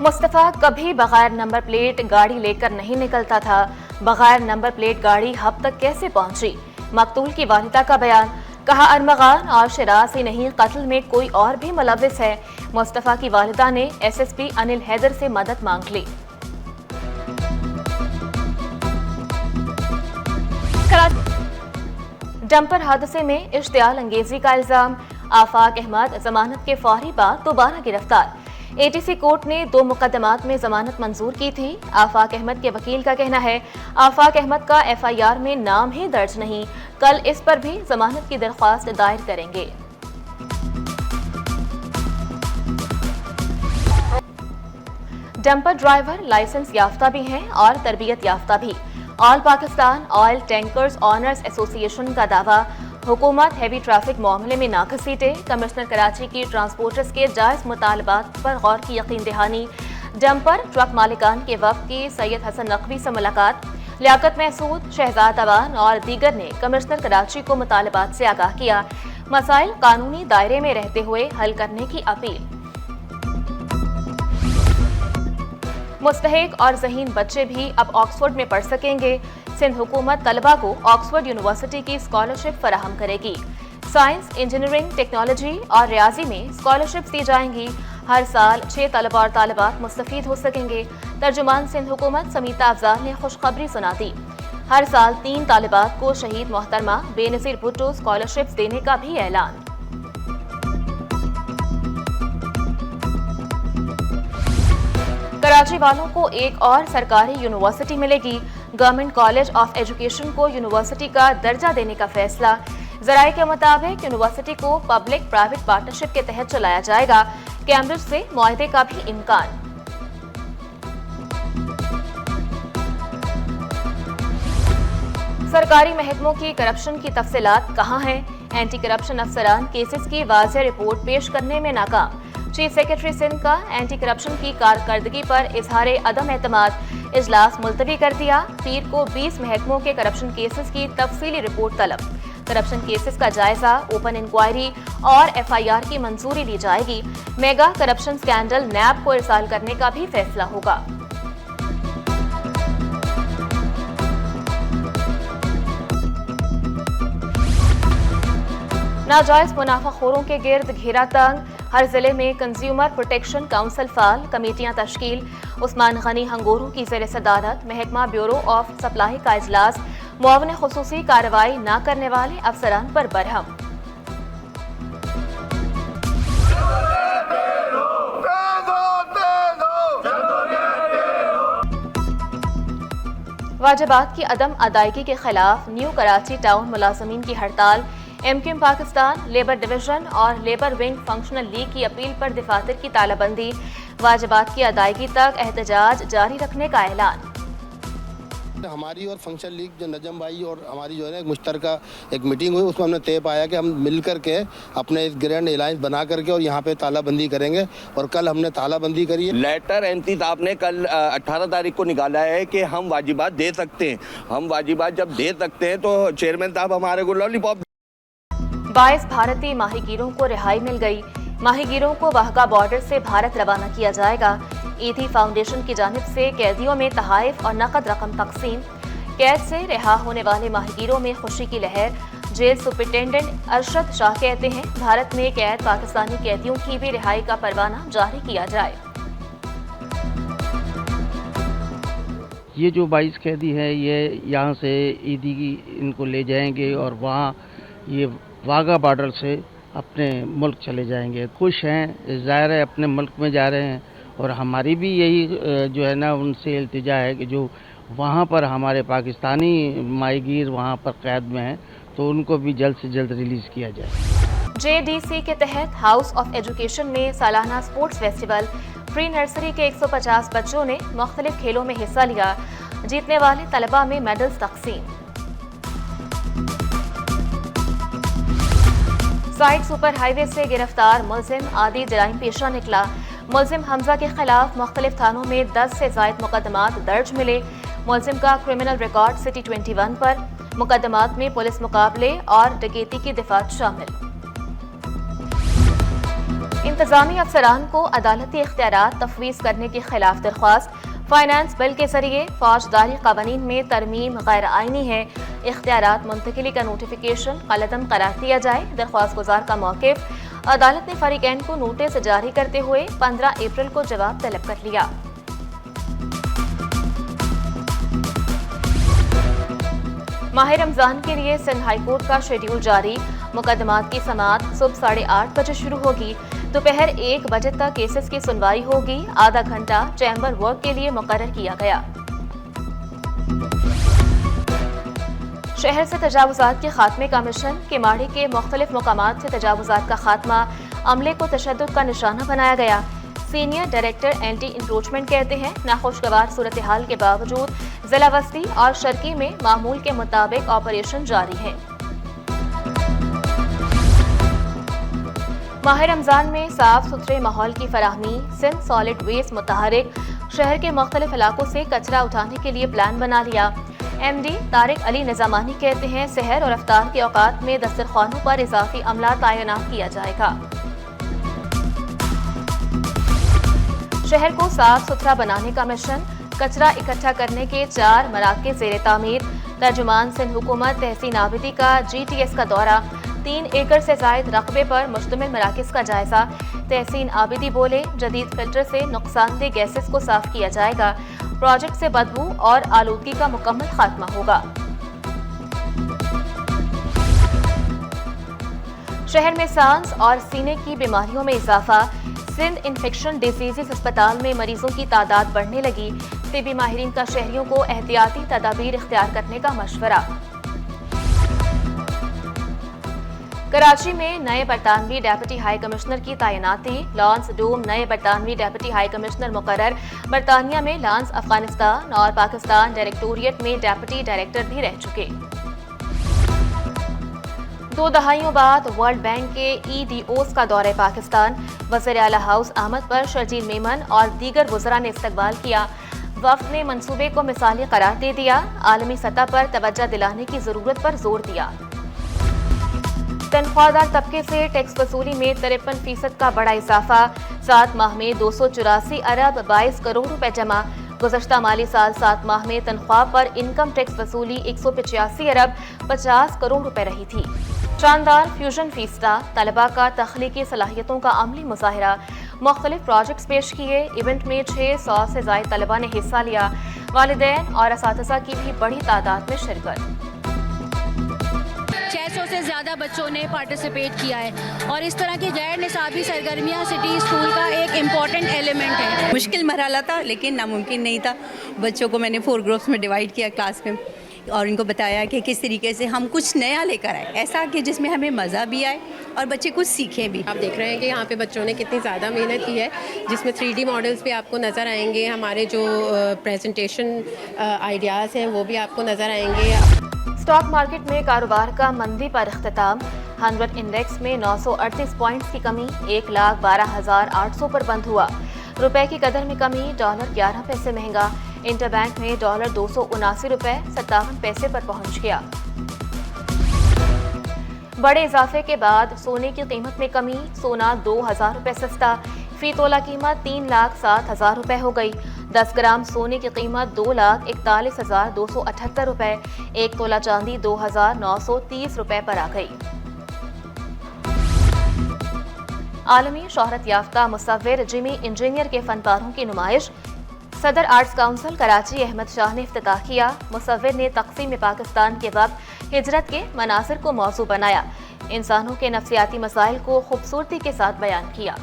मुस्तफ़ा कभी बगैर number plate गाड़ी लेकर नहीं निकलता था। बगैर नंबर प्लेट गाड़ी हब तक कैसे पहुंची? मकतूल की वालिदा का बयान। कहा, अरमगान और शिराज ही नहीं, कत्ल में कोई और भी मुलव्विस है। मुस्तफ़ा की वालिदा ने SSP अनिल हैदर से मदद मांग ली। डंपर हादसे में इश्तियाल अंगेजी का इल्जाम। आफाक अहमद जमानत के फौरी बाद दोबारा गिरफ्तार। ATC कोर्ट ने 2 मुकदमात में जमानत मंजूर की थी। आफाक अहमद के वकील का कहना है, आफाक अहमद का FIR में नाम ही दर्ज नहीं। कल इस पर भी जमानत की दरख्वास्त दायर करेंगे। डंपर ड्राइवर लाइसेंस याफ्ता भी हैं और तरबियत याफ्ता भी। All Pakistan oil tankers owners association का दावा, हुकूमत हैवी ट्रैफिक मामले में नाकसीटे। कमिश्नर कराची की ट्रांसपोर्टर्स के जायज मुतालबात पर गौर की यकीन दहानी। डंपर ट्रक मालिकान के वफद की सैयद हसन नकवी से मुलाकात। लियाकत महसूद, शहजाद अवान और दीगर ने कमिश्नर कराची को मुतालबात से आगाह किया। मसाइल कानूनी दायरे में रहते हुए हल करने की अपील। मुस्तहिक और ज़हीन बच्चे भी अब ऑक्सफोर्ड में पढ़ सकेंगे। सिंध हुकूमत तलबा को ऑक्सफोर्ड यूनिवर्सिटी की स्कॉलरशिप फराहम करेगी। साइंस, इंजीनियरिंग, टेक्नोलॉजी और रियाजी में स्कॉलरशिप्स दी जाएंगी। हर साल 6 तलबा और तालिबात मुस्तफीद हो सकेंगे। तर्जुमान सिंध हुकूमत समीता अफजाल ने खुशखबरी सुना दी। हर साल 3 तालिबात को शहीद मोहतरमा बेनज़ीर भुट्टो स्कॉलरशिप्स देने का भी ऐलान। कराची वालों को एक और सरकारी यूनिवर्सिटी मिलेगी। गवर्नमेंट कॉलेज ऑफ एजुकेशन को यूनिवर्सिटी का दर्जा देने का फैसला। जराये के मुताबिक यूनिवर्सिटी को पब्लिक प्राइवेट पार्टनरशिप के तहत चलाया जाएगा। कैम्ब्रिज से मुआहदे का भी इम्कान। सरकारी महकमों की करप्शन की तफसीलात कहाँ हैं? एंटी करप्शन अफसरान केसेस की वाज़ेह रिपोर्ट पेश करने में नाकाम। चीफ सेक्रेटरी सिंध का एंटी करप्शन की कारकर्दगी पर इजहार अदम एतमाद। इजलास मुलतवी कर दिया। पीर को 20 महकमों के करप्शन केसेस की तफसीली रिपोर्ट तलब। करप्शन केसेस का जायजा, ओपन इंक्वायरी और FIR की मंजूरी ली जाएगी। मेगा करप्शन स्कैंडल NAB को इरसाल करने का भी फैसला होगा। नाजायज मुनाफाखोरों के गिर्द घेरा तंग। हर जिले में कंज्यूमर प्रोटेक्शन काउंसिल फाल, कमेटियां तश्कील। उस्मान गनी हंगोरू की ज़ेर सदारत महकमा ब्यूरो ऑफ सप्लाई का इजलास। मुआवने खुसूसी कार्रवाई न करने वाले अफसरान पर बरहम। वाजिबात की अदम अदायगी के खिलाफ न्यू कराची टाउन मुलाजमीन की हड़ताल। MQM पाकिस्तान, लेबर डिवीजन और लेबर विंग फंक्शनल लीग की अपील पर दफातर की तालाबंदी। वाजिबात की अदायगी तक एहतजाज जारी रखने का ऐलान। हमारी और फंक्शन लीग जो नजम भाई और हमारी जो है एक मुश्तरका एक मीटिंग हुई, उसमें हमने तय पाया कि हम मिल करके अपने इस ग्रैंड अलायंस बना करके और यहाँ पे तालाबंदी करेंगे। और कल हमने तालाबंदी करी है। लेटर MP साहब ने कल 18 तारीख को निकाला है कि हम वाजिबात दे सकते हैं। हम वाजिबात जब दे सकते हैं तो चेयरमैन साहब हमारे को लॉलीपॉप। 22 भारतीय माहीगीरों को रिहाई मिल गई। माहीगीरों को वाहगा बॉर्डर से भारत रवाना किया जाएगा। ईदी फाउंडेशन की जानिब से कैदियों में तहाइफ और नकद रकम तकसीम। कैद से रिहा होने वाले माहीगीरों में खुशी की लहर। जेल सुपरिटेंडेंट अरशद शाह कहते हैं, भारत में कैद पाकिस्तानी कैदियों की भी रिहाई का परवाना जारी किया जाए। ये जो 22 कैदी है, ये यहाँ से ईदी इनको ले जाएंगे और वहाँ ये वाघा बॉर्डर से अपने मुल्क चले जाएंगे। खुश हैं, ज़ाहिर है अपने मुल्क में जा रहे हैं। और हमारी भी यही जो है ना उनसे इल्तिजा है कि जो वहाँ पर हमारे पाकिस्तानी माहीगीर वहाँ पर कैद में हैं तो उनको भी जल्द से जल्द रिलीज़ किया जाए। JDC के तहत हाउस ऑफ एजुकेशन में सालाना स्पोर्ट्स फेस्टिवल। प्री नर्सरी के 150 बच्चों ने मुख्तलिफ खेलों में हिस्सा लिया। जीतने वाले तलबा में मेडल्स तकसीम। साइड सुपर हाईवे से गिरफ्तार मुलजिम आदि जराइम पेशा निकला। मुलजिम हमजा के खिलाफ मुख्तलिफ थानों में 10 से ज़ायद मुकदमात दर्ज मिले। मुलजिम का क्रिमिनल रिकॉर्ड सिटी 21 पर। मुकदमात में पुलिस मुकाबले और डकैती की दफात शामिल। इंतजामी अफसरान को अदालती इख्तियारात तफवीज़ करने के खिलाफ दरख्वास्त। फाइनेंस बिल के जरिए फौजदारी कवानीन में तरमीम गैर आइनी है। इख्तियारात मुंतकिली का नोटिफिकेशन कलअदम करार दिया जाए। दरख्वास्त गुजार का मौक़िफ़। अदालत ने फरीकैन को नोटिस जारी करते हुए 15 अप्रैल को जवाब तलब कर लिया। माह रमजान के लिए सिंध हाई कोर्ट का शेड्यूल जारी। मुकदमात की समाअत सुबह 8:30 बजे शुरू होगी। दोपहर 1 बजे तक केसेस की सुनवाई होगी। आधा घंटा चैम्बर वर्क के लिए मुकर्रर किया गया। शहर से तजावुज़ात के खात्मे का मिशन। किमाड़ी के मुख्तलिफ मकामात से तजावुज़ात का खात्मा। अमले को तशद्दुद का निशाना बनाया गया। सीनियर डायरेक्टर एंटी इंक्रोचमेंट कहते हैं नाखुशगवार सूरत हाल के बावजूद जिला वस्ती और शर्की में मामूल के मुताबिक ऑपरेशन जारी है। माह रमजान में साफ सुथरे माहौल की फराहमी। सिंध सॉलिड वेस्ट मुतहरिक शहर के मुख्तलिफ इलाकों से कचरा उठाने के लिए प्लान बना लिया। MD तारिक अली निजामानी कहते हैं सहर और अफ्तार के औकात में दस्तरखानों पर इजाफी अमला तैनात किया जाएगा। शहर को साफ सुथरा बनाने का मिशन। कचरा इकट्ठा करने के 4 मराकज़ ज़ेरे तामीर। तर्जुमान सिंध हुकूमत तहसीन आबिदी का GTS का दौरा। 3 एकड़ से जायद रकबे पर मुश्तमिल मराकज़ का जायजा। तहसीन आबिदी बोले जदीद फिल्टर से नुकसानदेह गैसेस को साफ किया जाएगा। प्रोजेक्ट से बदबू और आलूदगी का मुकम्मल खात्मा होगा। शहर में सांस और सीने की बीमारियों में इजाफा। सिंध इन्फेक्शन डिजीज़ अस्पताल में मरीजों की तादाद बढ़ने लगी। तिबी माहिरीन का शहरियों को एहतियाती तदाबीर इख्तियार करने का मशवरा। कराची में नए बरतानवी डेप्यूटी हाई कमिश्नर की तैनाती। लॉन्स डूम नए बरतानवी डेप्यूटी हाई कमिश्नर मुकर्रर। बरतानिया में लॉन्स अफगानिस्तान और पाकिस्तान डायरेक्टोरिएट में डेप्यूटी डायरेक्टर भी रह चुके। 2 दहाइयों बाद वर्ल्ड बैंक के EDOs का दौरे पाकिस्तान। वज़ीर आला हाउस अहमद पर शर्जील मेमन और दीगर वज़रा ने इस्तकबाल किया। वफ़द ने मंसूबे को मिसाली करार दे दिया। आलमी सतह पर तवज्जो दिलाने की ज़रूरत पर जोर दिया। तनख्वाहदार तबके से टैक्स वसूली में 53% का बड़ा इजाफा। 7 माह में 284 अरब 22 करोड़ रुपए जमा। गुज़श्ता माली साल 7 माह में तनख्वाह पर इनकम टैक्स वसूली 185 अरब 50 करोड़ रुपए रही थी। शानदार फ्यूजन फीस्टा। तलबा का तख्लीकी सलाहियतों का अमली मुजाहिरा। मुख्तलिफ प्रोजेक्ट्स पेश किए। इवेंट में 600 से ज़ायद तलबा ने हिस्सा लिया। वालिदैन और असातिज़ा की भी बड़ी तादाद में शिरकत। 600 से ज़्यादा बच्चों ने पार्टिसिपेट किया है और इस तरह की गैर निसाबी सरगर्मियाँ सिटी स्कूल का एक इम्पॉर्टेंट एलिमेंट है। मुश्किल मरहला था लेकिन नामुमकिन नहीं था। बच्चों को मैंने 4 ग्रुप्स में डिवाइड किया क्लास में और इनको बताया कि किस तरीके से हम कुछ नया लेकर आए, ऐसा कि जिसमें हमें मज़ा भी आए और बच्चे कुछ सीखें भी। आप देख रहे हैं कि यहाँ पे बच्चों ने कितनी ज़्यादा मेहनत की है, जिसमें 3D मॉडल्स भी आपको नज़र आएंगे। हमारे जो प्रेजेंटेशन आइडियाज़ हैं वो भी आपको नज़र आएंगे। स्टॉक मार्केट में कारोबार का मंदी पर इख्तिताम। 100 इंडेक्स में 938 पॉइंट्स की कमी 1,12,800 पर बंद हुआ। रुपए की कदर में कमी। डॉलर 11 पैसे महंगा। इंटरबैंक में डॉलर 279 रुपए 57 पैसे पर पहुंच गया। बड़े इजाफे के बाद सोने की कीमत में कमी। सोना 2,000 रुपए सस्ता। फी तोला कीमत 3,07,000 रुपए हो गई। 10 ग्राम सोने की कीमत 2,41,278 रुपए। 1 तोला चांदी 2,930 रुपए पर आ गई। आलमी शोहरत याफ्ता मुसव्विर जिमी इंजीनियर के फनपारों की नुमाइश। सदर आर्ट्स काउंसिल कराची अहमद शाह ने इफ्तिताह किया। मुसव्विर ने तक़सीम पाकिस्तान के वक्त हिजरत के मनासिर को मौजू बनाया। इंसानों के नफ्सियाती मसाइल को खूबसूरती के साथ बयान किया।